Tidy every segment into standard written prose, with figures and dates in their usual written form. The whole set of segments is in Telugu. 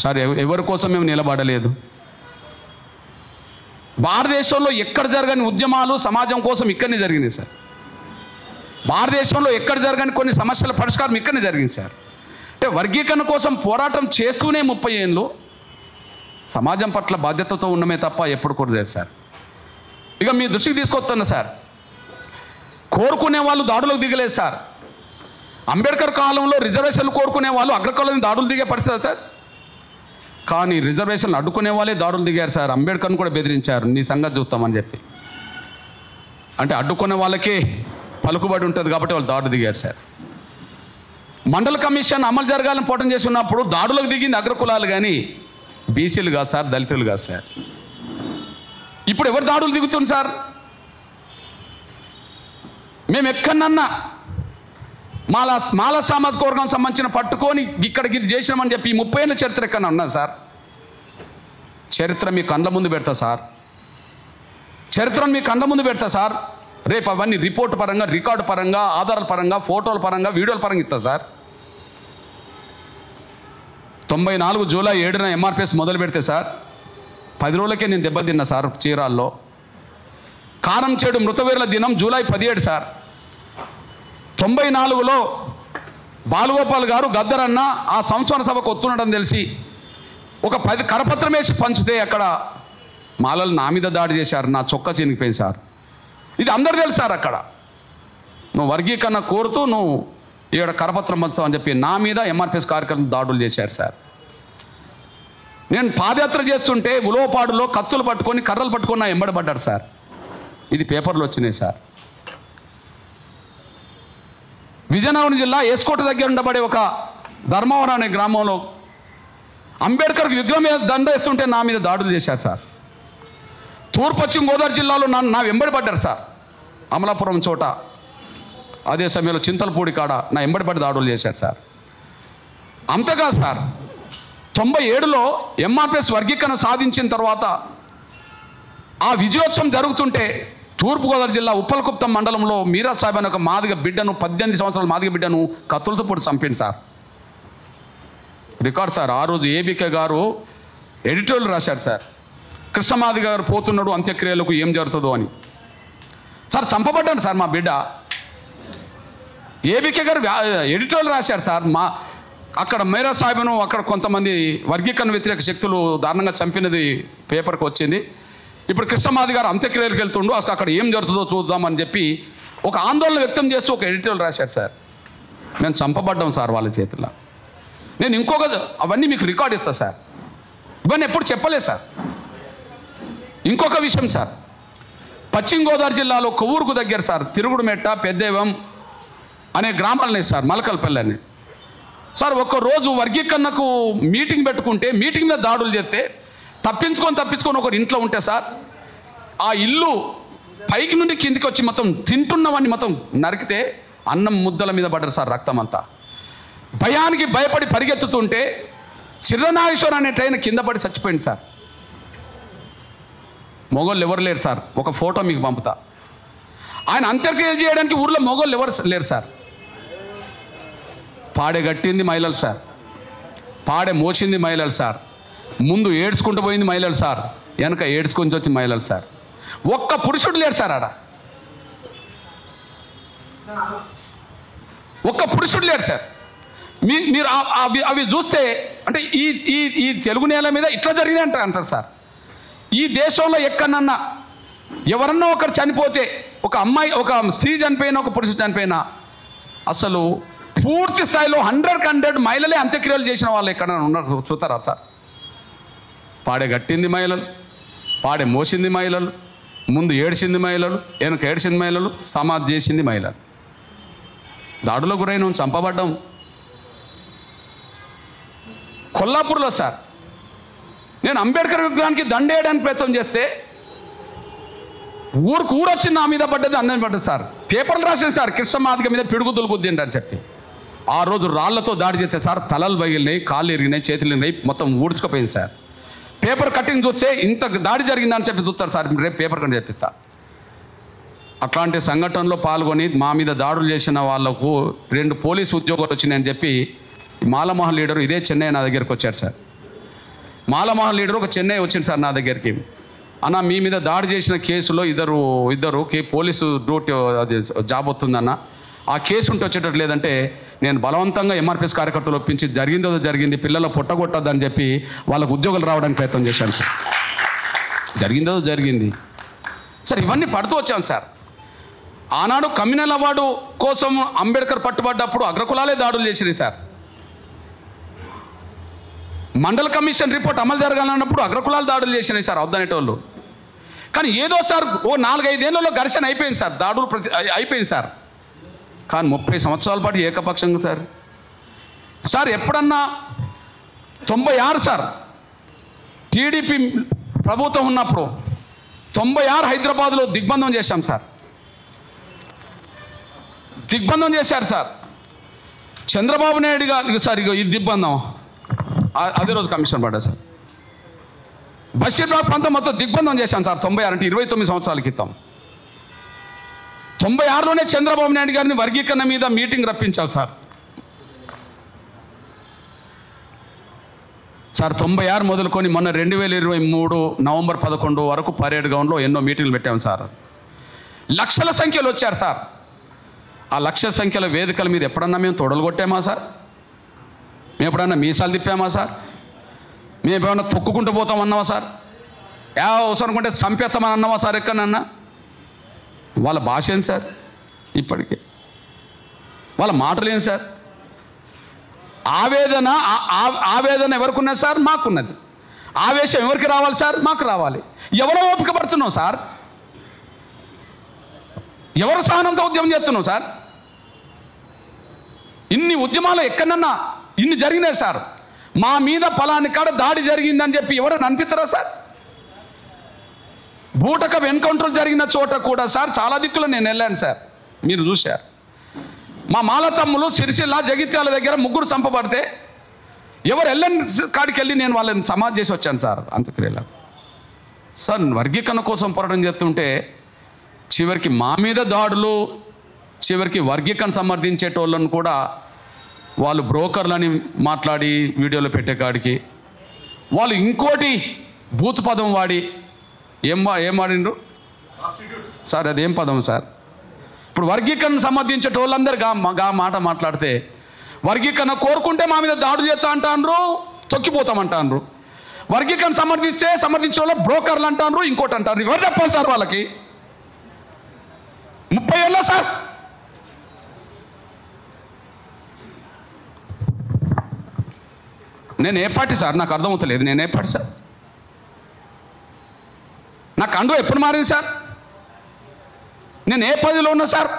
సార్ ఎవరి కోసం మేము నిలబడలేదు. భారతదేశంలో ఎక్కడ జరగని ఉద్యమాలు సమాజం కోసం ఇక్కడనే జరిగింది సార్. భారతదేశంలో ఎక్కడ జరగని కొన్ని సమస్యల పరిష్కారం ఇక్కడనే జరిగింది సార్. అంటే వర్గీకరణ కోసం పోరాటం చేస్తూనే 30 ఏళ్ళు సమాజం పట్ల బాధ్యతతో ఉండమే తప్ప ఎప్పుడు కూడలేదు సార్. ఇక మీ దృష్టికి తీసుకొస్తున్నా సార్, కోరుకునే వాళ్ళు దాడులకు దిగలేదు సార్. అంబేద్కర్ కాలంలో రిజర్వేషన్లు కోరుకునే వాళ్ళు అగ్రకులం దాడులు దిగే పరిస్థితి సార్. కానీ రిజర్వేషన్లు అడ్డుకునే వాళ్ళే దాడులు దిగారు సార్. అంబేద్కర్ని కూడా బెదిరించారు, నీ సంగతి చూస్తామని చెప్పి. అంటే అడ్డుకునే వాళ్ళకే పలుకుబడి ఉంటుంది కాబట్టి వాళ్ళు దాడులు దిగారు సార్. మండల కమిషన్ అమలు జరగాలని పోరాటం చేసి ఉన్నప్పుడు దాడులకు దిగింది అగ్రకులాలు కానీ బీసీలు కాదు సార్, దళితులు కాదు సార్. ఇప్పుడు ఎవరు దాడులు దిగుతుంది సార్? మేము ఎక్కడన్నా మాల సామాజిక వర్గం సంబంధించిన పట్టుకొని ఇక్కడికి ఇది చేసినామని చెప్పి 30 ఏళ్ళ చరిత్ర ఎక్కడన్నా ఉన్నది సార్? చరిత్ర మీ కళ్ళ ముందు పెడతా సార్, చరిత్రను మీ కళ్ళ ముందు పెడతా సార్. రేపు అవన్నీ రిపోర్ట్ పరంగా, రికార్డు పరంగా, ఆధారాల పరంగా, ఫోటోల పరంగా, వీడియోల పరంగా ఇస్తా సార్. 94 జూలై 7న ఎంఆర్పిఎస్ మొదలు పెడితే సార్ 10 రోజులకే నేను దెబ్బతిన్నా సార్. చీరాల్లో కారంచేడు మృతవీరుల దినం జూలై 17 సార్. 94లో బాలుగోపాల్ గారు గద్దరన్న ఆ సంస్మరణ సభకు వస్తుండడం తెలిసి ఒక 10 కరపత్రం వేసి పంచితే అక్కడ మాలలు నా మీద దాడి చేశారు, నా చొక్కా చినిగిపోయింది సార్. ఇది అందరు తెలుసు సార్. అక్కడ నువ్వు వర్గీకరణ కోరుతూ నువ్వు ఇక్కడ కరపత్రం పంచుతావు అని చెప్పి నా మీద ఎంఆర్పిఎస్ కార్యక్రమం దాడులు చేశారు సార్. నేను పాదయాత్ర చేస్తుంటే ఉలవపాడులో కత్తులు పట్టుకొని కర్రలు పట్టుకొని నా ఎంబడబడ్డారు సార్. ఇది పేపర్లు వచ్చినాయి సార్. విజయనగరం జిల్లా ఏస్కోట దగ్గర ఉండబడే ఒక ధర్మవరం అనే గ్రామంలో అంబేద్కర్కి విగ్రహం మీద దండ వేస్తుంటే నా మీద దాడులు చేశారు సార్. తూర్పు పశ్చిమ గోదావరి జిల్లాలో నా వెంబడిపడ్డారు సార్. అమలాపురం చోట, అదే సమయంలో చింతలపూడి కాడ నా వెంబడిపడి దాడులు చేశారు సార్. అంతగా సార్ 97లో ఎంఆర్పిఎస్ వర్గీకరణ సాధించిన తర్వాత ఆ విజయోత్సవం జరుగుతుంటే తూర్పుగోదావరి జిల్లా ఉప్పలకుప్తం మండలంలో మీరా సాహెబ్ అనే ఒక మాదిగ బిడ్డను, 18 సంవత్సరాల మాదిగ బిడ్డను కత్తులతో పొడి చంపింది సార్. Record sir. ఆ రోజు ఏబికే గారు ఎడిటోరియల్ రాశారు సార్, కృష్ణమాదిగ గారు పోతున్నాడు అంత్యక్రియలకు ఏం జరుగుతుందో అని. సార్ చంపబడ్డాడు సార్ మా బిడ్డ. ఏబికే గారు ఎడిటోరియల్ రాశారు సార్. అక్కడ మీరా సాహెబ్ను అక్కడ కొంతమంది వర్గీకరణ వ్యతిరేక శక్తులు దారుణంగా చంపినది పేపర్కి వచ్చింది. ఇప్పుడు కృష్ణమాది గారు అంత్యక్రియలకు వెళ్తుండు, అసలు అక్కడ ఏం జరుగుతుందో చూద్దామని చెప్పి ఒక ఆందోళన వ్యక్తం చేస్తూ ఒక ఎడిటోరియల్ రాశారు సార్. మేము చంపబడ్డాం సార్ వాళ్ళ చేతుల్లో. నేను ఇంకొక అవన్నీ మీకు రికార్డ్ ఇస్తా సార్. ఇవన్నీ ఎప్పుడు చెప్పలేదు సార్. ఇంకొక విషయం సార్, పశ్చిమ గోదావరి జిల్లాలో కొవ్వూరుకు దగ్గర సార్ తిరుగుడుమెట్ట, పెద్దేవం అనే గ్రామాలనే సార్, మలకల్పల్లి అని సార్. ఒక్కరోజు వర్గీకరణకు మీటింగ్ పెట్టుకుంటే మీటింగ్ మీద దాడులు చేస్తే తప్పించుకొని ఒకరు ఇంట్లో ఉంటే సార్, ఆ ఇల్లు పైకి నుండి కిందికి వచ్చి మొత్తం తింటున్నవన్నీ మొత్తం నరికితే అన్నం ముద్దల మీద పడ్డారు సార్, రక్తం అంతా. భయానికి భయపడి పరిగెత్తుతుంటే చిర్రనాగేశ్వర అనే ట్రైన్ కింద పడి చచ్చిపోయింది సార్. మొగోళ్ళు ఎవరు లేరు సార్. ఒక ఫోటో మీకు పంపుతా. ఆయన అంత్యక్రియలు చేయడానికి ఊర్లో మొగోళ్ళు ఎవరు లేరు సార్. పాడే గట్టింది మహిళలు సార్, పాడే మోసింది మహిళలు సార్, ముందు ఏడ్చుకుంటూ పోయింది మహిళలు సార్, వెనక ఏడ్చుకొని వచ్చింది మహిళలు సార్. ఒక్క పురుషుడు లేడు సార్ ఆడ, ఒక్క పురుషుడు లేడు సార్. మీరు అవి చూస్తే అంటే ఈ తెలుగు నేల మీద ఇట్లా జరిగినాయి అంటారు సార్. ఈ దేశంలో ఎక్కడన్నా ఎవరన్నా ఒకరు చనిపోతే, ఒక అమ్మాయి, ఒక స్త్రీ చనిపోయినా, ఒక పురుషుడు చనిపోయినా, అసలు పూర్తి స్థాయిలో 100% మహిళలే అంత్యక్రియలు చేసిన వాళ్ళు ఎక్కడన్నా ఉన్నారు చూస్తారా సార్? పాడే గట్టింది మహిళలు, పాడే మోసింది మహిళలు, ముందు ఏడ్చింది మహిళలు, వెనుక ఏడ్చింది మహిళలు, సమాధి చేసింది మహిళలు. దాడులో గురైన చంపబడ్డాం. కొల్లాపూర్లో సార్ నేను అంబేద్కర్ విగ్రహానికి దండేయడానికి ప్రయత్నం చేస్తే ఊరొచ్చి నా మీద పడ్డది, అన్నం పడ్డది సార్. పేపర్లు రాసింది సార్, కృష్ణమాదిగ మీద పిడుగుతులు గుద్దిండి అని చెప్పి. ఆ రోజు రాళ్లతో దాడి చేస్తే సార్ తలలు పగిలినాయి, కాళ్ళు ఇరిగినాయి, చేతులు ఇరిగినాయి, మొత్తం ఊడ్చుకుపోయింది సార్. పేపర్ కటింగ్ చూస్తే ఇంత దాడి జరిగిందని చెప్పి చూస్తారు సార్. రేపు పేపర్ కట్ చెప్పిస్తా. అట్లాంటి సంఘటనలో పాల్గొని మా మీద దాడులు చేసిన వాళ్లకు 2 పోలీసు ఉద్యోగాలు వచ్చినాయని చెప్పి మాలమహల్ లీడరు ఇదే చెన్నై నా దగ్గరికి వచ్చారు సార్. మాలమహల్ లీడర్ ఒక చెన్నై వచ్చింది సార్ నా దగ్గరికి. అన్న మీ మీద దాడి చేసిన కేసులో ఇద్దరు పోలీసు డ్యూటీ అది జాబ్ వస్తుందన్న, ఆ కేసు ఉంటే వచ్చేటట్టు, లేదంటే నేను బలవంతంగా ఎంఆర్పిఎస్ కార్యకర్తలు ఒప్పించి జరిగిందో జరిగింది, పిల్లల పొట్టగొట్టద్దని చెప్పి వాళ్ళకు ఉద్యోగాలు రావడానికి ప్రయత్నం చేశాను సార్. జరిగిందో జరిగింది సార్. ఇవన్నీ పడుతూ వచ్చాను సార్. ఆనాడు కమ్యూనల్ అవార్డు కోసం అంబేద్కర్ పట్టుబడ్డప్పుడు అగ్రకులాలే దాడులు చేసినాయి సార్. మండల కమిషన్ రిపోర్ట్ అమలు జరగాలన్నప్పుడు అగ్రకులాలు దాడులు చేసినాయి సార్ వద్దనేటోళ్ళు. కానీ ఏదో సార్ ఓ 4-5 ఏళ్లలో ఘర్షణ అయిపోయింది సార్, దాడులు అయిపోయింది సార్. కానీ 30 సంవత్సరాల పాటు ఏకపక్షంగా సార్. సార్ ఎప్పుడన్నా 96 సార్ టీడీపీ ప్రభుత్వం ఉన్నప్పుడు 96 హైదరాబాద్లో దిగ్బంధం చేశాం సార్. దిగ్బంధం చేశారు సార్ చంద్రబాబు నాయుడు గారు సార్. ఈ దిగ్బంధం అదే రోజు కమిషన్ పడ్డా సార్. బషీర్బాగ్ ప్రాంతం మొత్తం దిగ్బంధం చేశాను సార్ 96 అంటే 29 సంవత్సరాల క్రితం. 96లోనే చంద్రబాబు నాయుడు గారిని వర్గీకరణ మీద మీటింగ్ రప్పించాలి సార్. సార్ 96 మొదలుకొని మొన్న 2023 నవంబర్ 11 వరకు పరేడ్ గ్రౌండ్లో ఎన్నో మీటింగ్లు పెట్టాము సార్. లక్షల సంఖ్యలో వచ్చారు సార్. ఆ లక్షల సంఖ్యల వేదికల మీద ఎప్పుడన్నా మేము తొడలు కొట్టామా సార్? మేము ఎప్పుడన్నా మీసాలు తిప్పామా సార్? మేము ఎప్పుడన్నా తొక్కుకుంటూ పోతామన్నావా సార్? అవసరం అనుకుంటే చంపేస్తామని అన్నావా సార్? ఎక్కడన్నా వాళ్ళ భాష ఏంటి సార్? ఇప్పటికే వాళ్ళ మాటలు ఏంటి సార్? ఆవేదన ఎవరికి ఉన్నది సార్? మాకున్నది. ఆవేశం ఎవరికి రావాలి సార్? మాకు రావాలి. ఎవరో ఓపిక పడుతున్నాం సార్? ఎవరు సహనంతో ఉద్యమం చేస్తున్నాం సార్? ఇన్ని ఉద్యమాలు ఎక్కడన్నా ఇన్ని జరిగినాయి సార్. మా మీద ఫలాని కాడ దాడి జరిగిందని చెప్పి ఎవరైనా అనిపిస్తారా సార్? బూటకం ఎన్కౌంటర్ జరిగిన చోట కూడా సార్ చాలా దిక్కులో నేను వెళ్ళాను సార్, మీరు చూశారు. మా మాల తమ్ములు సిరిసిల్ల జగిత్యాల దగ్గర 3 చంపబడితే ఎవరు వెళ్ళని కాడికి వెళ్ళి నేను వాళ్ళని సమాధి చేసి వచ్చాను సార్ అంత్యక్రియలో. సార్ వర్గీకరణ కోసం పోరాటం చేస్తుంటే చివరికి మా మీద దాడులు, చివరికి వర్గీకరణ సమర్థించేటోళ్ళను కూడా వాళ్ళు బ్రోకర్లని మాట్లాడి వీడియోలో పెట్టే కాడికి వాళ్ళు ఇంకోటి బూత్ పదం వాడి ఏం వాడిండ్రు సార్? అదేం పదం సార్? ఇప్పుడు వర్గీకరణ సమర్థించేటోళ్ళందరూ గా మాట మాట్లాడితే వర్గీకరణ కోరుకుంటే మా మీద దాడులు చేస్తా అంటారు, తొక్కిపోతామంటారు. వర్గీకరణ సమర్థించే వాళ్ళు బ్రోకర్లు అంటారు, ఇంకోటి అంటారు. ఎవరు చెప్పాలి సార్ వాళ్ళకి? 30 ఏళ్ళ సార్. నేను ఏ పార్టీ సార్? నాకు అర్థమవుతలేదు. నేను ఏ పార్టీ సార్? నాకు అండు ఎప్పుడు మారింది సార్? నేను ఏ పదవిలో ఉన్నా సార్?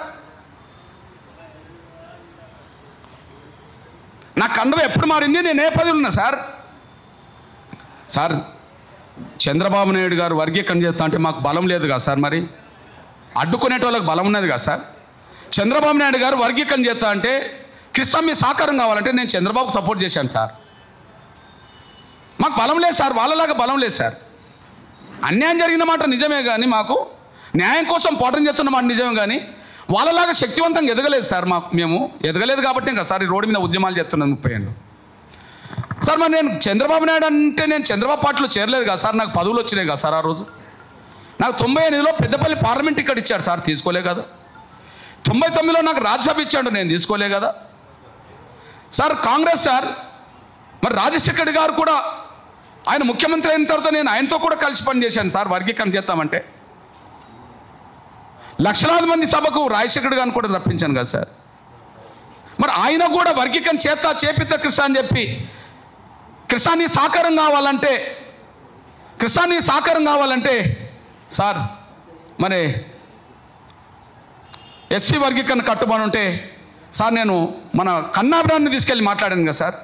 నాకు అండు ఎప్పుడు మారింది? నేను ఏ పదవిలో ఉన్నా సార్? సార్ చంద్రబాబు నాయుడు గారు వర్గీకరణ చేస్తా అంటే మాకు బలం లేదు కదా సార్? మరి అడ్డుకునేటోళ్ళకి బలం ఉన్నది కదా సార్? చంద్రబాబు నాయుడు గారు వర్గీకరణ చేస్తా అంటే కృష్ణమ్మ సహకారం కావాలంటే నేను చంద్రబాబుకు సపోర్ట్ చేశాను సార్. మాకు బలం లేదు సార్, వాళ్ళలాగా బలం లేదు సార్. అన్యాయం జరిగిన మాట నిజమే కానీ, మాకు న్యాయం కోసం పోరాటం చేస్తున్న మాట నిజమే కానీ వాళ్ళలాగా శక్తివంతంగా ఎదగలేదు సార్. మేము ఎదగలేదు కాబట్టి ఇంకా సార్ ఈ రోడ్డు మీద ఉద్యమాలు చేస్తున్నాను 30 ఏళ్ళు సార్. మరి నేను చంద్రబాబు నాయుడు అంటే నేను చంద్రబాబు పార్టీలో చేరలేదు కదా సార్? నాకు పదవులు వచ్చినాయి కదా సార్? ఆ రోజు నాకు 98లో పెద్దపల్లి పార్లమెంట్ ఇక్కడ ఇచ్చాడు సార్, తీసుకోలే కదా? 99లో నాకు రాజ్యసభ ఇచ్చాడు, నేను తీసుకోలే కదా సార్? కాంగ్రెస్ సార్ మరి రాజశేఖర్ గారు కూడా ఆయన ముఖ్యమంత్రి అయిన తర్వాత నేను ఆయనతో కూడా కలిసి పనిచేశాను సార్. వర్గీకరణ చేస్తామంటే లక్షలాది మంది సభకు రాజశేఖర్ గారిని కూడా రప్పించాను కదా సార్. మరి ఆయన కూడా వర్గీకరణ చేపిత కృష్ణ అని చెప్పి కృష్ణాన్ని సాకారం కావాలంటే సార్ మరి ఎస్సీ వర్గీకరణ కట్టుబడి ఉంటే సార్ నేను మన కన్నాభిరాన్ని తీసుకెళ్ళి మాట్లాడాను కదా సార్.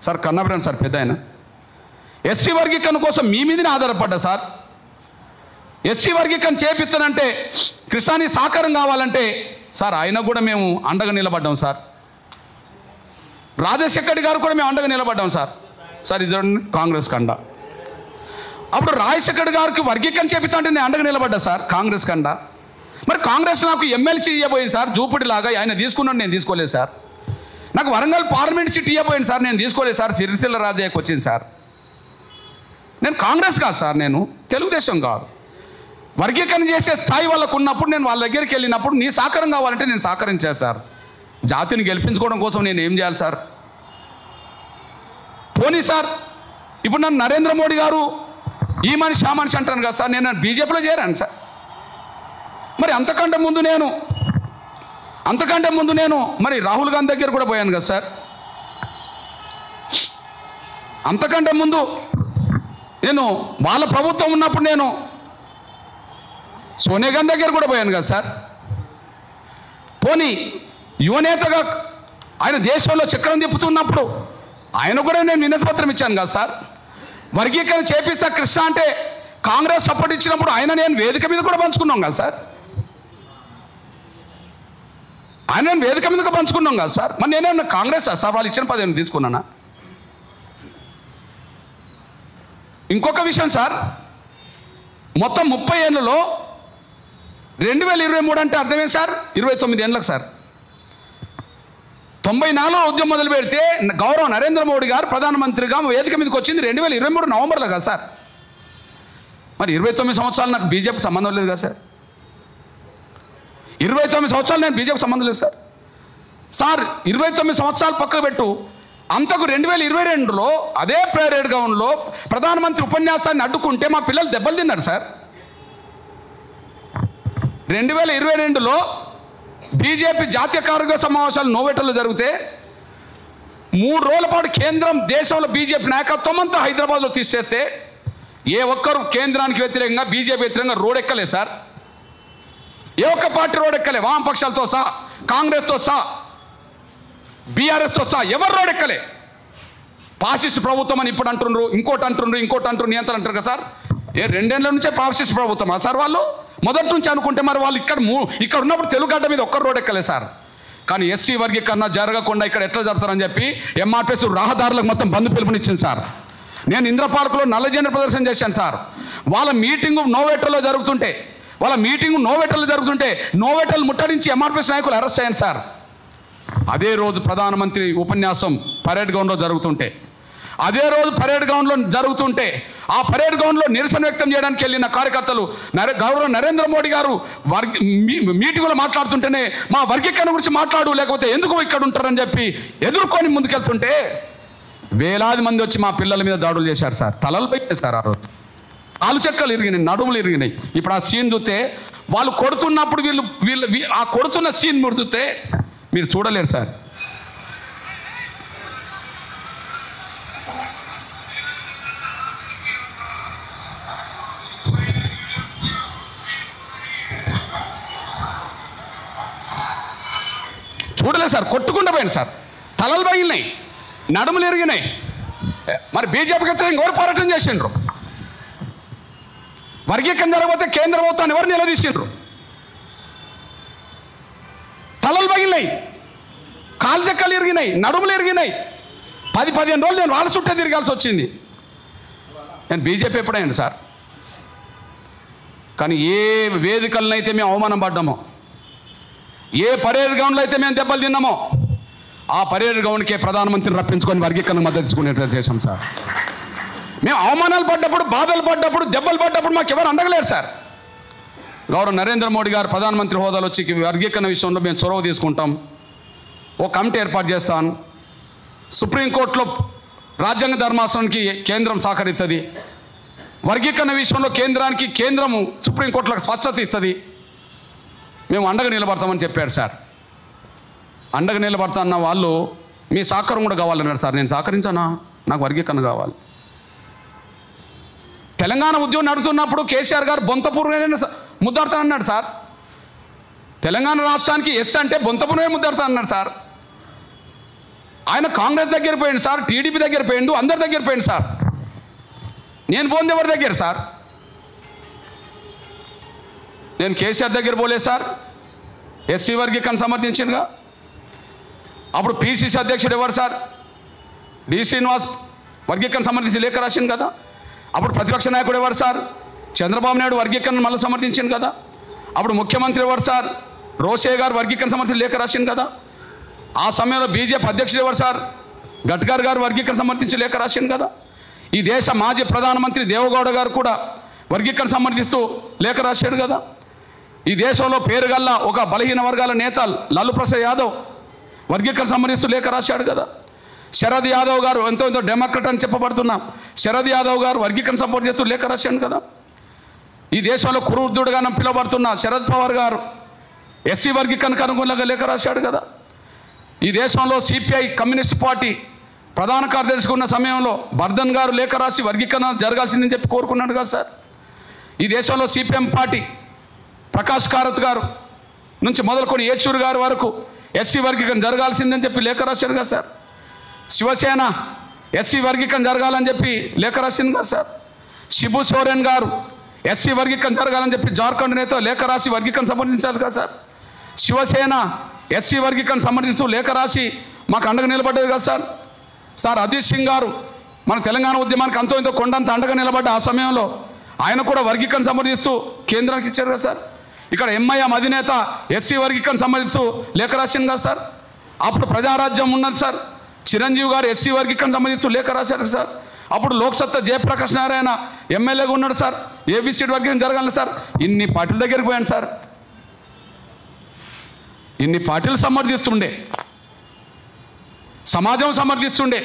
సార్ కన్నాభిరాన్ సార్ పెద్ద ఆయన ఎస్సీ వర్గీకరణ కోసం మీ మీదనే ఆధారపడ్డా సార్. ఎస్సీ వర్గీకరణ చేపిస్తానంటే కృష్ణాన్ని సాకారం కావాలంటే సార్ ఆయన కూడా మేము అండగా నిలబడ్డాం సార్. రాజశేఖర్ గారు కూడా మేము అండగా నిలబడ్డాం సార్. సార్ ఇది కాంగ్రెస్ కండ. అప్పుడు రాజశేఖర్ గారికి వర్గీకరణ చేపిస్తా అంటే నేను అండగా నిలబడ్డా సార్ కాంగ్రెస్ కండ. మరి కాంగ్రెస్ నాకు ఎమ్మెల్సీ ఇవ్వబోయింది సార్, జూపిడిలాగా. ఆయన తీసుకున్నాడు, నేను తీసుకోలేదు సార్. నాకు వరంగల్ పార్లమెంట్ సీట్ ఇవ్వబోయింది సార్, నేను తీసుకోలేదు సార్. సిరిసిల్ల రాజయ్యకు వచ్చింది సార్. నేను కాంగ్రెస్ కాదు సార్, నేను తెలుగుదేశం కాదు. వర్గీకరణ చేసే స్థాయి వాళ్ళకు ఉన్నప్పుడు నేను వాళ్ళ దగ్గరికి వెళ్ళినప్పుడు నీ సహకారం కావాలంటే నేను సహకరించాను సార్. జాతిని గెలిపించుకోవడం కోసం నేను ఏం చేయాలి సార్? పోనీ సార్, ఇప్పుడు నన్ను నరేంద్ర మోడీ గారు ఈ మనిషి ఆ మనిషి అంటాను కదా సార్, నేను బీజేపీలో చేరాను సార్. మరి అంతకంటే ముందు నేను మరి రాహుల్ గాంధీ దగ్గర కూడా పోయాను కదా సార్. అంతకంటే ముందు నేను వాళ్ళ ప్రభుత్వం ఉన్నప్పుడు నేను సోనియా గాంధీ దగ్గర కూడా పోయాను కదా సార్. పోనీ యువనేతగా ఆయన దేశంలో చక్రం తిప్పుతున్నప్పుడు ఆయన కూడా నేను వినతి పత్రం ఇచ్చాను కదా సార్. వర్గీకరణ చేపిస్తా కృష్ణ అంటే కాంగ్రెస్ సపోర్ట్ ఇచ్చినప్పుడు ఆయన నేను వేదిక మీద కూడా పంచుకున్నాం కదా సార్. ఆయన నేను వేదిక మీద పంచుకున్నాం కదా సార్. మరి నేనేమన్నా కాంగ్రెస్ సార్ వాళ్ళు ఇచ్చిన పదవిని తీసుకున్నానా? ఇంకొక విషయం సార్, మొత్తం 30 ఏళ్ళలో 2023 అంటే అర్థమేంటి సార్? 29 ఏళ్ళకి సార్. 94లో ఉద్యమం మొదలు పెడితే గౌరవ నరేంద్ర మోడీ గారు ప్రధానమంత్రిగా వేదిక మీదకి వచ్చింది 2023 నవంబర్లో కదా సార్. మరి 29 సంవత్సరాలు నాకు బీజేపీ సంబంధం లేదు కదా సార్. 29 సంవత్సరాలు నేను బీజేపీ సంబంధం లేదు సార్. సార్ 29 సంవత్సరాలు పక్కకు పెట్టు, అంతకు 2022లో అదే ప్రేరేడ్ గ్రౌండ్లో ప్రధానమంత్రి ఉపన్యాసాన్ని అడ్డుకుంటే మా పిల్లలు దెబ్బలు తిన్నారు సార్. 2022లో బీజేపీ జాతీయ కార్యవర్గ సమావేశాలు నోవెటల్లో జరిగితే 3 రోజుల పాటు కేంద్రం దేశంలో బీజేపీ నాయకత్వం అంతా హైదరాబాద్లో తీసేస్తే ఏ ఒక్కరు కేంద్రానికి వ్యతిరేకంగా బీజేపీ వ్యతిరేకంగా రోడెక్కలే సార్. ఏ ఒక్క పార్టీ రోడెక్కలే, వామపక్షాలతో సహా, కాంగ్రెస్తో సహా, బీఆర్ఎస్తో సహా ఎవరు రోడెక్కలే. ఫాసిస్ట్ ప్రభుత్వం అని ఇప్పుడు అంటుండ్రు, ఇంకోటి అంటుండ్రు, నియంత్రణ అంటారు కదా సార్. 2 ఏళ్ల నుంచే ఫాసిస్ట్ ప్రభుత్వమా సార్ వాళ్ళు? మొదటి నుంచి అనుకుంటే మరి వాళ్ళు ఇక్కడ ఉన్నప్పుడు తెలుగుగడ్డ మీద ఒక్కరు రోడ్ ఎక్కలే సార్. కానీ ఎస్సీ వర్గీకరణ జరగకుండా ఇక్కడ ఎట్లా జరుగుతారని చెప్పి ఎంఆర్పిఎస్ రహదారులకు మొత్తం బంద్ పిలుపునిచ్చింది సార్. నేను ఇంద్రపార్కులో నల్ల జెండా ప్రదర్శన చేశాను సార్. వాళ్ళ మీటింగు నోవెటల్లో జరుగుతుంటే నోవెటల్ ముట్టడించి ఎంఆర్పిఎస్ నాయకులు అరెస్ట్ అయ్యాను సార్. అదే రోజు ప్రధానమంత్రి ఉపన్యాసం పరేడ్ గ్రౌండ్లో జరుగుతుంటే ఆ పరేడ్ గ్రౌండ్లో నిరసన వ్యక్తం చేయడానికి వెళ్ళిన కార్యకర్తలు గౌరవ నరేంద్ర మోడీ గారు మీటింగ్లో మాట్లాడుతుంటేనే మా వర్గీకరణ గురించి మాట్లాడు, లేకపోతే ఎందుకు ఇక్కడ ఉంటారని చెప్పి ఎదుర్కొని ముందుకెళ్తుంటే వేలాది మంది వచ్చి మా పిల్లల మీద దాడులు చేశారు సార్. తలలు పెట్టారు సార్. ఆ రోజు కాలు చెక్కలు ఇరిగినాయి, నడుములు ఇరిగినాయి. ఇప్పుడు ఆ సీన్ చూస్తే వాళ్ళు కొడుతున్నప్పుడు వీళ్ళు ఆ కొడుతున్న సీన్ ముడుతుంటే మీరు చూడలేరు సార్. చూడలేదు సార్, కొట్టుకుంటూ పోయింది సార్. తలలు పగిలినాయి, నడుములు ఎరిగినాయి. మరి బీజేపీకి వ్యతిరేకంగా ఎవరు పోరాటం చేసిండ్రు? వర్గీకరణ జరగకపోతే కేంద్ర ప్రభుత్వాన్ని ఎవరు నిలదీసిండ్రు? తలలు పగిలినాయి, కాలు చెక్కలు ఇరిగినాయి, నడుములు ఎరిగినాయి. 10-15 రోజులు నేను వాళ్ళ చుట్టే తిరగాల్సి వచ్చింది. నేను బీజేపీ ఎప్పుడైంది సార్. కానీ ఏ వేదికలనైతే మేము అవమానం పడ్డామో, ఏ పరేడ్ గ్రౌండ్లో అయితే మేము దెబ్బలు తిన్నామో, ఆ పరేడ్ గ్రౌండ్కే ప్రధానమంత్రిని రప్పించుకొని వర్గీకరణ మద్దతు తీసుకునేటట్టు చేశాం సార్. మేము అవమానాలు పడ్డప్పుడు, బాధలు పడ్డప్పుడు, దెబ్బలు పడ్డప్పుడు మాకు ఎవరు అండగలేరు సార్. గౌరవ నరేంద్ర మోడీ గారు ప్రధానమంత్రి హోదాలో వచ్చి వర్గీకరణ విషయంలో మేము చొరవ తీసుకుంటాం, ఓ కమిటీ ఏర్పాటు చేస్తాను, సుప్రీంకోర్టులో రాజ్యాంగ ధర్మాసనానికి కేంద్రం సహకరిస్తుంది, వర్గీకరణ విషయంలో కేంద్రము సుప్రీంకోర్టులకు స్వచ్ఛత ఇస్తుంది, మేము అండగా నిలబడతామని చెప్పారు సార్. అండగా నిలబడతా అన్న వాళ్ళు మీ సహకారం కూడా కావాలన్నారు సార్. నేను సహకరించానా? నాకు వర్గీకరణ కావాలి. తెలంగాణ ఉద్యమం నడుతున్నప్పుడు కేసీఆర్ గారు బొంతపూర్వమే ముద్దాడతానన్నాడు సార్. తెలంగాణ రాష్ట్రానికి ఎస్ అంటే బొంతపూర్వమే ముద్దాడతానన్నాడు సార్. ఆయన కాంగ్రెస్ దగ్గర పోయింది సార్, టీడీపీ దగ్గర పోయిండు, అందరి దగ్గర పోయింది సార్. నేను పోయింది ఎవరి దగ్గర సార్? నేను కేసీఆర్ దగ్గర పోలేదు సార్. ఎస్సీ వర్గీకరణ సమర్థించిందిగా. అప్పుడు పిసిసి అధ్యక్షుడు ఎవరు సార్? డి శ్రీనివాస్ వర్గీకరణ సమర్థించి లేఖ రాసింది కదా. అప్పుడు ప్రతిపక్ష నాయకుడు ఎవరు సార్? చంద్రబాబు నాయుడు వర్గీకరణ మళ్ళీ సమర్థించింది కదా. అప్పుడు ముఖ్యమంత్రి ఎవరు సార్? రోషే గారు వర్గీకరణ సమర్థించి లేఖ రాసింది కదా. ఆ సమయంలో బీజేపీ అధ్యక్షుడు ఎవరు సార్? గడ్కర్ గారు వర్గీకరణ సమర్థించి లేఖ రాసింది కదా. ఈ దేశ మాజీ ప్రధానమంత్రి దేవగౌడ గారు కూడా వర్గీకరణ సమర్థిస్తూ లేఖ రాశాడు కదా. ఈ దేశంలో పేరుగల్ల ఒక బలహీన వర్గాల నేత లాలూ ప్రసాద్ యాదవ్ వర్గీకరణ సమర్థిస్తూ లేఖ రాశాడు కదా. శరద్ యాదవ్ గారు ఎంతో డెమోక్రట్ అని చెప్పబడుతున్నా శరద్ యాదవ్ గారు వర్గీకరణ సపోర్ట్ చేస్తూ లేఖ రాశాడు కదా. ఈ దేశంలో కురువృద్ధుడుగా పిలువబడుతున్న శరద్ పవార్ గారు ఎస్సీ వర్గీకరణకు అనుగుణంగా లేఖ రాశాడు కదా. ఈ దేశంలో సిపిఐ కమ్యూనిస్ట్ పార్టీ ప్రధాన కార్యదర్శిగా ఉన్న సమయంలో బర్ధన్ గారు లేఖ రాసి వర్గీకరణ జరగాల్సిందని చెప్పి కోరుకున్నాడు కదా సార్. ఈ దేశంలో సిపిఎం పార్టీ ప్రకాష్ కారత్ గారు నుంచి మొదలుకొని ఏచూరు గారు వరకు ఎస్సీ వర్గీకరణ జరగాల్సిందని చెప్పి లేఖ రాశాడు కదా సార్. శివసేన ఎస్సీ వర్గీకరణ జరగాలని చెప్పి లేఖ రాసింది కదా సార్. శిబు సోరెన్ గారు ఎస్సీ వర్గీకరణ జరగాలని చెప్పి జార్ఖండ్ నేత లేఖ రాసి వర్గీకరణ సమర్థించారు కదా సార్. శివసేన ఎస్సీ వర్గీకరణ సమర్థిస్తూ లేఖ రాసి మాకు అండగా నిలబడ్డది కదా సార్. సార్ అజిత్ సింగ్ గారు మన తెలంగాణ ఉద్యమానికి అంతో ఇంతో కొండంత అండగా నిలబడ్డ ఆ సమయంలో ఆయన కూడా వర్గీకరణ సమర్థిస్తూ కేంద్రానికి ఇచ్చారు కదా సార్. ఇక్కడ ఎంఐఎం అధినేత ఎస్సీ వర్గీకరణ సమర్థిస్తూ లేఖ రాసింది కదా సార్. అప్పుడు ప్రజారాజ్యం ఉన్నది సార్. చిరంజీవి గారు ఎస్సీ వర్గీకరణ సంబంధిస్తూ లేఖ రాశారు సార్. అప్పుడు లోక్సత్తా జయప్రకాష్ నారాయణ ఎమ్మెల్యేగా ఉన్నాడు సార్. ఏబిసిడి వర్గీకరణ జరగాలి సార్. ఇన్ని పార్టీల దగ్గరికి పోయాను సార్. ఇన్ని పార్టీలు సమర్థిస్తుండే, సమాజం సమర్థిస్తుండే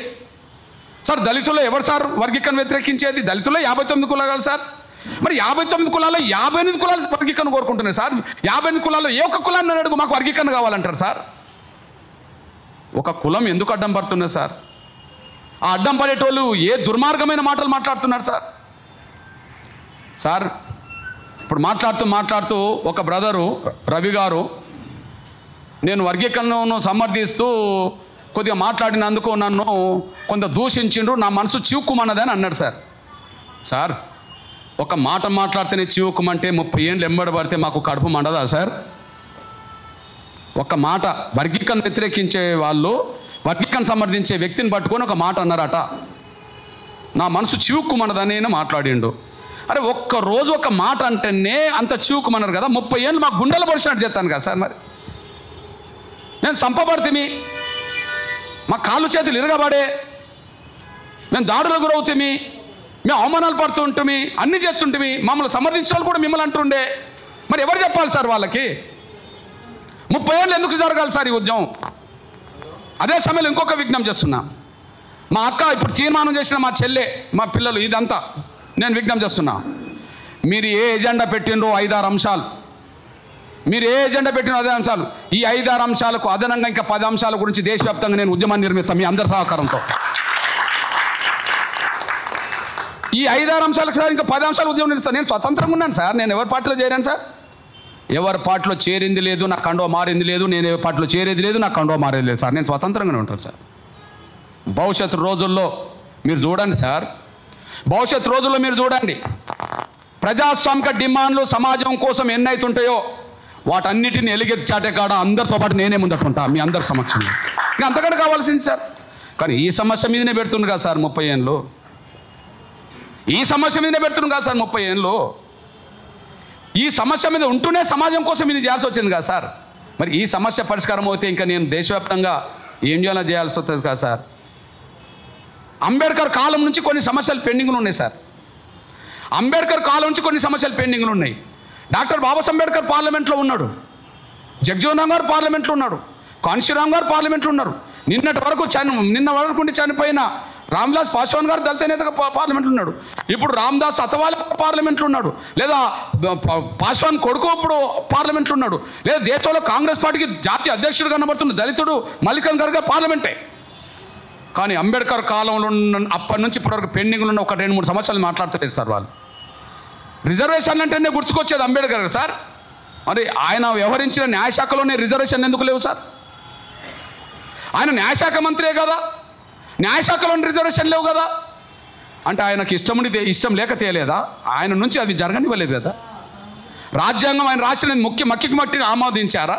సార్. దళితుల్లో ఎవరు సార్ వర్గీకరణ వ్యతిరేకించేది? దళితుల్లో 59 కులాలు సార్. మరి 59 కులాల్లో 58 కులాలు వర్గీకరణ కోరుకుంటున్నాయి సార్. 58 కులాల్లో ఏ ఒక్క కులాన్ని అడుగు మాకు వర్గీకరణ కావాలంటారు సార్. ఒక కులం ఎందుకు అడ్డం పడుతున్నారు సార్? ఆ అడ్డం పడేటోళ్ళు ఏ దుర్మార్గమైన మాటలు మాట్లాడుతున్నారు సార్. సార్ ఇప్పుడు మాట్లాడుతూ ఒక బ్రదరు రవి గారు నేను వర్గీకరణను సమర్థిస్తూ కొద్దిగా మాట్లాడినందుకు నన్ను కొంత దూషించిండ్రు, నా మనసు చివుక్కుమన్నదని అన్నాడు సార్. సార్ ఒక మాట మాట్లాడితేనే చివుక్కుమంటే 30 ఏళ్ళు ఎంబడబడితే మాకు కడుపు మండదా సార్? ఒక మాట వర్గీకరణ వ్యతిరేకించే వాళ్ళు వర్గీకరణ సమర్థించే వ్యక్తిని పట్టుకొని ఒక మాట అన్నారట, నా మనసు చివుక్కుమన్నదని నేను మాట్లాడిండు. అరే ఒక్కరోజు ఒక మాట అంటేనే అంత చివుక్కుమన్నారు కదా, 30 ఏళ్ళు మాకు గుండెలు పొడిచినట్టు చేస్తాను కదా సార్. మరి నేను సంపబడితే మా కాళ్ళు చేతులు ఇరగబడే, మేము దాడులకు గురవుతామి, మేము అవమానాలు పడుతుంటామి, అన్నీ చేస్తుంటామి, మమ్మల్ని సమర్థించిన వాళ్ళు కూడా మిమ్మల్ని అంటుండే. మరి ఎవరు చెప్పాలి సార్ వాళ్ళకి? 30 ఏళ్ళు ఎందుకు జరగాలి సార్ ఈ ఉద్యమం? అదే సమయంలో ఇంకొక విజ్ఞప్తి చేస్తున్నా. మా అక్క ఇప్పుడు తీర్మానం చేసిన మా చెల్లె, మా పిల్లలు, ఇదంతా నేను విజ్ఞప్తి చేస్తున్నా. మీరు ఏ ఎజెండా పెట్టినరో 5-6 అంశాలు, మీరు ఏ ఎజెండా పెట్టిన 5 అంశాలు, ఈ 5-6 అంశాలకు అదనంగా ఇంకా 10 అంశాల గురించి దేశవ్యాప్తంగా నేను ఉద్యమాన్ని నిర్మిస్తాను మీ అందరి సహకారంతో. ఈ 5-6 అంశాలకు సార్ ఇంకా 10 అంశాలు ఉద్యమం నిర్మిస్తాను. నేను స్వతంత్రంగా ఉన్నాను సార్. నేను ఎవరి పార్టీలో చేరాను సార్? ఎవరి పార్టీలో చేరింది లేదు, నా కండవ మారింది లేదు. నేను ఎవరి పార్టీలో చేరేది లేదు, నా కండవ మారేది లేదు సార్. నేను స్వతంత్రంగానే ఉంటాను సార్. భవిష్యత్తు రోజుల్లో మీరు చూడండి సార్, భవిష్యత్తు రోజుల్లో మీరు చూడండి, ప్రజాస్వామిక డిమాండ్లు సమాజం కోసం ఎన్నైతుంటాయో వాటన్నిటిని ఎలుగెత్తి చాటే కాడ అందరితో పాటు నేనే ముందటుంటా మీ అందరి సమక్షంలో. ఇంకా అంతకంటే కావాల్సింది సార్. కానీ ఈ సమస్య మీదనే పెడుతుంది కదా సార్ 30 ఏళ్ళు. ఈ సమస్య మీదనే పెడుతుంది కదా సార్ 30 ఏళ్ళు. ఈ సమస్య మీద ఉంటూనే సమాజం కోసం ఇది చేయాల్సి వచ్చింది కదా సార్. మరి ఈ సమస్య పరిష్కారం అవుతే ఇంకా నేను దేశవ్యాప్తంగా ఏం చేయాల్సి వస్తుంది కదా సార్. అంబేద్కర్ కాలం నుంచి కొన్ని సమస్యలు పెండింగ్లు ఉన్నాయి సార్. అంబేద్కర్ కాలం నుంచి కొన్ని సమస్యలు పెండింగ్లు ఉన్నాయి. డాక్టర్ బాబాసాహెబ్ అంబేద్కర్ పార్లమెంట్లో ఉన్నాడు, జగ్జీవన్ రామ్ గారు పార్లమెంట్లో ఉన్నాడు, కాన్షీరామ్ గారు పార్లమెంట్లో ఉన్నారు. నిన్న వరకు ఉండి చనిపోయిన రామ్విలాస్ పాస్వాన్ గారు దళిత నేతగా పార్లమెంట్లో ఉన్నాడు. ఇప్పుడు రామ్దాస్ అథవాలే పార్లమెంట్లో ఉన్నాడు, లేదా పాస్వాన్ కొడుకు ఇప్పుడు పార్లమెంట్లో ఉన్నాడు, లేదా దేశంలో కాంగ్రెస్ పార్టీకి జాతీయ అధ్యక్షుడు కనబడుతున్న దళితుడు మల్లికార్జున ఖర్గే పార్లమెంటే. కానీ అంబేద్కర్ కాలంలో అప్పటి నుంచి ఇప్పటివరకు పెండింగ్లు ఉన్న 1-2-3 సంవత్సరాలు మాట్లాడతారు సార్ వాళ్ళు. రిజర్వేషన్లు అంటేనే గుర్తుకొచ్చేది అంబేద్కర్ సార్. మరి ఆయన వ్యవహరించిన న్యాయశాఖలోనే రిజర్వేషన్ ఎందుకు లేవు సార్? ఆయన న్యాయశాఖ మంత్రే కదా, న్యాయశాఖలోని రిజర్వేషన్ లేవు కదా. అంటే ఆయనకి ఇష్టం లేక తేలేదా? ఆయన నుంచి అది జరగనివ్వలేదు కదా. రాజ్యాంగం ఆయన రాసిన మక్కికి మట్టిని ఆమోదించారా?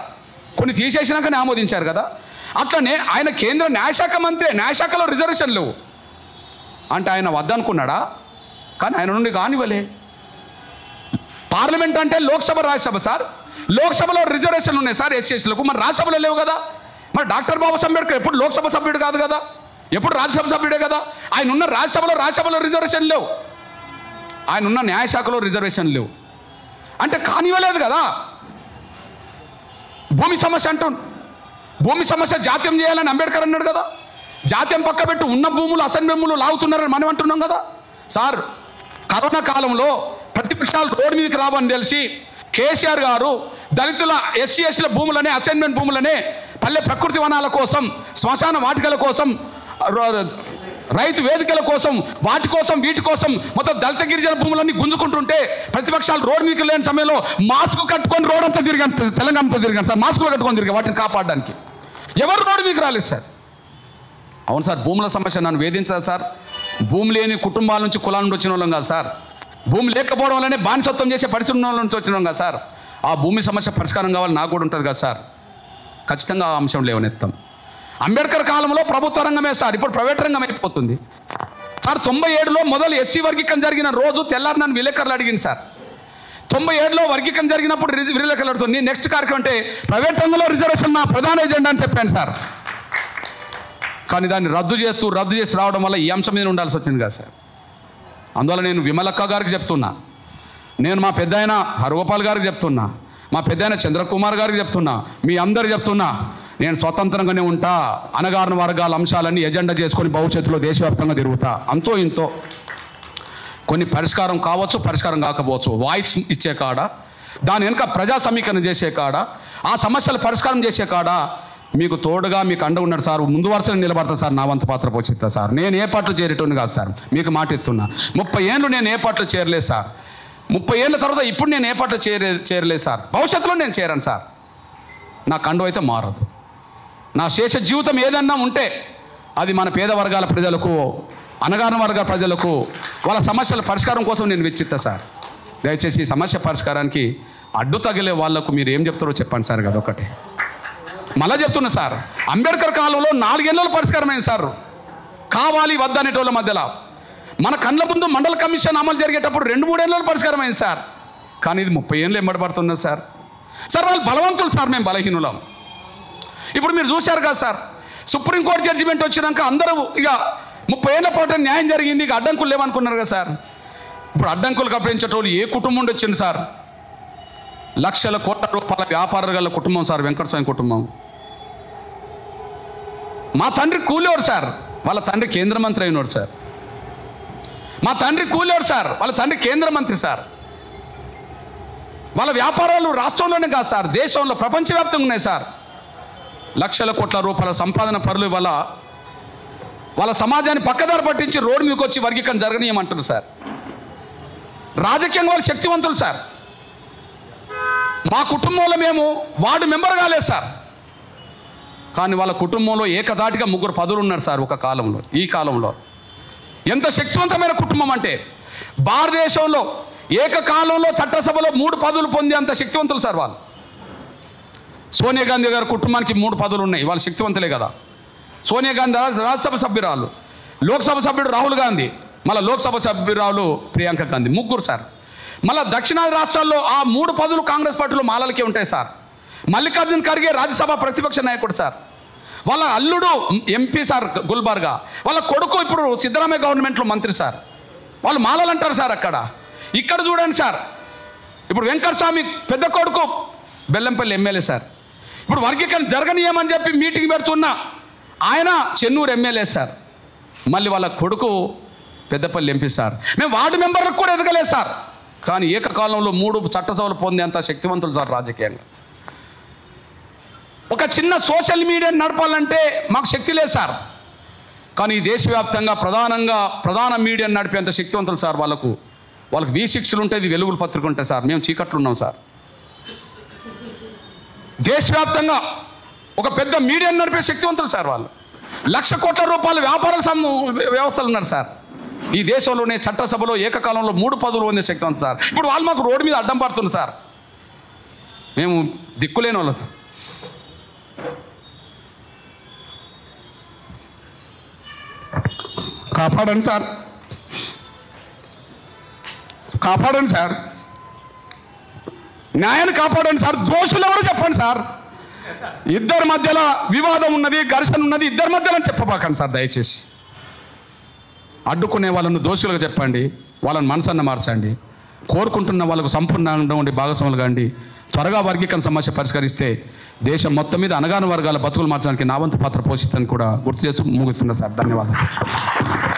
కొన్ని తీసేసినాకనే ఆమోదించారు కదా. అట్లనే ఆయన కేంద్ర న్యాయశాఖ మంత్రి, న్యాయశాఖలో రిజర్వేషన్ లేవు అంటే ఆయన వద్దనుకున్నాడా? కానీ ఆయన నుండి కానివ్వలే. పార్లమెంట్ అంటే లోక్సభ రాజ్యసభ సార్. లోక్సభలో రిజర్వేషన్లు ఉన్నాయి సార్ ఎస్సీలకు, మరి రాజ్యసభలో లేవు కదా. మరి డాక్టర్ బాబాసాహెబ్ అంబేద్కర్ ఎప్పుడు లోక్సభ సభ్యుడు కాదు కదా. ఎప్పుడు రాజ్యసభ సభ్యుడే కదా. ఆయన ఉన్న రాజ్యసభలో రిజర్వేషన్ లేవు, ఆయన ఉన్న న్యాయశాఖలో రిజర్వేషన్ లేవు అంటే కానివ్వలేదు కదా. భూమి సమస్య అంటుండు, భూమి సమస్య జాత్యం చేయాలని అంబేద్కర్ అన్నాడు కదా. జాత్యం పక్క పెట్టి ఉన్న భూములు అసెంబ్లీ భూములు లాగుతున్నారని మనం అంటున్నాం కదా. సార్ కరోనా కాలంలో ప్రతిపక్షాలు రోడ్డు మీదకి రావని తెలిసి కేసీఆర్ గారు దళితుల ఎస్సీ ఎస్టీల భూములనే అసైన్మెంట్ భూములనే పల్లె ప్రకృతి వనాల కోసం, శ్మశాన వాటికల కోసం, రైతు వేదికల కోసం, వీటి కోసం మొత్తం దళిత గిరిజన భూములన్నీ గుంజుకుంటుంటే ప్రతిపక్షాలు రోడ్డు మీదకి లేని సమయంలో మాస్క్ కట్టుకొని రోడ్ అంతా తిరిగాను, తెలంగాణ అంతా తిరిగాను సార్. మాస్కులు కట్టుకొని తిరిగా వాటిని కాపాడడానికి. ఎవరు రోడ్డు మీకు రాలేదు సార్. అవును సార్, భూముల సమస్య నన్ను వేధించదు సార్. భూమి లేని కుటుంబాల నుంచి కులాల నుండి వచ్చిన వాళ్ళం కాదు సార్. భూమి లేకపోవడం వల్లనే బానిసత్వం చేసే పరిస్థితి ఉన్న వాళ్ళ నుంచి వచ్చినాం కదా సార్. ఆ భూమి సమస్య పరిష్కారం కావాలి నాకు కూడా ఉంటుంది కదా సార్. ఖచ్చితంగా ఆ అంశం లేవనెత్తాం. అంబేద్కర్ కాలంలో ప్రభుత్వ రంగమే సార్, ఇప్పుడు ప్రైవేట్ రంగం అయిపోతుంది సార్. 97లో మొదలు ఎస్సీ వర్గీకరణ జరిగిన రోజు తెల్లారి నన్ను విలేకరులు అడిగింది సార్. 97లో వర్గీకరణ జరిగినప్పుడు విలేకరులు అడుగుతుంది నెక్స్ట్ కార్యక్రమం అంటే ప్రైవేట్ రంగంలో రిజర్వేషన్ నా ప్రధాన ఎజెండా అని చెప్పాను సార్. కానీ దాన్ని రద్దు చేసి రావడం వల్ల ఈ అంశం మీద ఉండాల్సి వచ్చింది కదా సార్. అందువల్ల నేను విమలక్క గారికి చెప్తున్నా, నేను మా పెద్ద ఆయన హరగోపాల్ గారికి చెప్తున్నా, మా పెద్ద ఆయన చంద్రకుమార్ గారికి చెప్తున్నా, మీ అందరికి చెప్తున్నా, నేను స్వతంత్రంగానే ఉంటా. అణగారిన వర్గాల అంశాలన్నీ ఎజెండా చేసుకొని భవిష్యత్తులో దేశవ్యాప్తంగా తిరుగుతా. అంతో ఇంతో కొన్ని పరిష్కారం కావచ్చు, పరిష్కారం కాకపోవచ్చు. వాయిస్ ఇచ్చే కాడ, దాని వెనుక ప్రజా సమీకరణ చేసే కాడ, ఆ సమస్యలు పరిష్కారం చేసే కాడ మీకు తోడుగా మీకు అండ ఉన్నాడు సార్. ముందు వరుసలో నిలబడతా సార్, నా వంతు పాత్ర పోషిస్తా సార్. నేను ఏ పార్టీలో చేరేటోని కాదు సార్, మీకు మాట ఇస్తున్నా. 30 ఏళ్ళు నేను ఏ పార్టీలో చేరలేదు సార్. 30 ఏళ్ళ తర్వాత ఇప్పుడు నేను ఏ పార్టీలో చేరలేదు సార్. భవిష్యత్తులో నేను చేరాను సార్. నా కండు అయితే మారదు. నా శేష జీవితం ఏదన్నా ఉంటే అది మన పేద వర్గాల ప్రజలకు, అణగారిన వర్గాల ప్రజలకు వాళ్ళ సమస్యల పరిష్కారం కోసం నేను వెచ్చిస్తా సార్. దయచేసి ఈ సమస్య పరిష్కారానికి అడ్డు తగిలే వాళ్లకు మీరు ఏం చెప్తారో చెప్పండి సార్. అదొకటి మళ్ళా చెప్తున్నా సార్. అంబేద్కర్ కాలంలో 4 ఏళ్ళలో పరిష్కారమైంది సార్. కావాలి వద్దనేటోళ్ళ మధ్యలో మన కళ్ళ ముందు మండల కమిషన్ అమలు జరిగేటప్పుడు 2-3 ఏళ్ళలో పరిష్కారం అయింది సార్. కానీ ఇది 30 ఏళ్ళు ఎంబడబడుతున్నది సార్. సార్ వాళ్ళు బలవంతులు సార్, మేము బలహీనులం. ఇప్పుడు మీరు చూశారు కదా సార్, సుప్రీంకోర్టు జడ్జిమెంట్ వచ్చినాక అందరూ ఇక 30 ఏళ్ల పాటు న్యాయం జరిగింది, ఇక అడ్డంకులు లేవనుకున్నారు కదా సార్. ఇప్పుడు అడ్డంకులు కప్పించేటోళ్ళు ఏ కుటుంబం నుండి వచ్చింది సార్? లక్షల కోట్ల రూపాయల వ్యాపారాలు గల కుటుంబం సార్, వెంకటస్వామి కుటుంబం. మా తండ్రి కూలేవారు సార్, వాళ్ళ తండ్రి కేంద్ర మంత్రి అయినోడు సార్. మా తండ్రి కూలేవారు సార్, వాళ్ళ తండ్రి కేంద్ర మంత్రి సార్. వాళ్ళ వ్యాపారాలు రాష్ట్రంలోనే కాదు సార్, దేశంలో ప్రపంచవ్యాప్తంగా ఉన్నాయి సార్. లక్షల కోట్ల రూపాయల సంపాదన పరులు వాళ్ళ సమాజాన్ని పక్కదారి పట్టించి రోడ్డు మీదకి వచ్చి వర్గీకరణ జరగనీయమంటారు సార్. రాజకీయంగా వాళ్ళు శక్తివంతులు సార్. మా కుటుంబంలో మేము వార్డు మెంబర్ కాలేదు సార్, కానీ వాళ్ళ కుటుంబంలో ఏకధాటిగా 3 పదవులు ఉన్నారు సార్ ఒక కాలంలో. ఈ కాలంలో ఎంత శక్తివంతమైన కుటుంబం అంటే భారతదేశంలో ఏకకాలంలో చట్టసభలో 3 పదవులు పొందే అంత శక్తివంతులు సార్ వాళ్ళు. సోనియా గాంధీ గారి కుటుంబానికి 3 పదవులు ఉన్నాయి, వాళ్ళు శక్తివంతులే కదా. సోనియా గాంధీ రాజ్యసభ సభ్యురాలు, లోక్సభ సభ్యుడు రాహుల్ గాంధీ, మళ్ళీ లోక్సభ సభ్యురాలు ప్రియాంక గాంధీ, 3 సార్. మళ్ళీ దక్షిణాది రాష్ట్రాల్లో ఆ 3 పదవులు కాంగ్రెస్ పార్టీలో మాలలకే ఉంటాయి సార్. మల్లికార్జున్ ఖర్గే రాజ్యసభ ప్రతిపక్ష నాయకుడు సార్. వాళ్ళ అల్లుడు ఎంపీ సార్ గుల్బర్గా, వాళ్ళ కొడుకు ఇప్పుడు సిద్ధరామయ్య గవర్నమెంట్లో మంత్రి సార్. వాళ్ళు మాలలు అంటారు సార్. ఇక్కడ చూడండి సార్, ఇప్పుడు వెంకటస్వామి పెద్ద కొడుకు బెల్లంపల్లి ఎమ్మెల్యే సార్. ఇప్పుడు వర్గీకరణ జరగనీయమని చెప్పి మీటింగ్ పెడుతున్న ఆయన చెన్నూరు ఎమ్మెల్యే సార్. మళ్ళీ వాళ్ళ కొడుకు పెద్దపల్లి ఎంపీ సార్. మేము వార్డు మెంబర్లకు కూడా ఎదగలేదు సార్, కానీ ఏకకాలంలో 3 చట్టసభలు పొందేంత శక్తివంతులు సార్ రాజకీయంగా. ఒక చిన్న సోషల్ మీడియాని నడపాలంటే మాకు శక్తి లేదు సార్, కానీ దేశవ్యాప్తంగా ప్రధాన మీడియాని నడిపేంత శక్తివంతులు సార్. వాళ్ళకు V6లు ఉంటాయి, వెలుగుల పత్రిక ఉంటాయి సార్. మేము చీకట్లు ఉన్నాం సార్. దేశవ్యాప్తంగా ఒక పెద్ద మీడియాని నడిపే శక్తివంతులు సార్ వాళ్ళు. 1,00,000 కోట్ల రూపాయల వ్యాపార వ్యవస్థలు ఉన్నారు సార్. ఈ దేశంలోనే చట్టసభలో ఏకకాలంలో 3 పదవులు పొందే శక్తివంతులు సార్. ఇప్పుడు వాళ్ళు మాకు రోడ్డు మీద అడ్డం పడుతున్నారు సార్. మేము దిక్కులేని వాళ్ళం సార్. కాపాడండి సార్, కాపాడండి సార్, న్యాయాన్ని కాపాడండి సార్. దోషులు ఎవరో చెప్పండి సార్. ఇద్దరి మధ్యలో వివాదం ఉన్నది, ఘర్షణ ఉన్నది, ఇద్దరి మధ్యలో చెప్పబాకండి సార్ దయచేసి. అడ్డుకునే వాళ్ళను దోషులుగా చెప్పండి, వాళ్ళని మనసన్న మార్చండి. కోరుకుంటున్న వాళ్ళకు సంపూర్ణంగా ఉండి భాగస్వాములు కాండి. త్వరగా వర్గీకరణ సమస్య పరిష్కరిస్తే దేశం మొత్తం మీద అణగాన వర్గాల బతుకులు మార్చడానికి నా వంతు పాత్ర పోషిస్తాను కూడా గుర్తు చేస్తూ ముగిస్తున్నా సార్. ధన్యవాదాలు.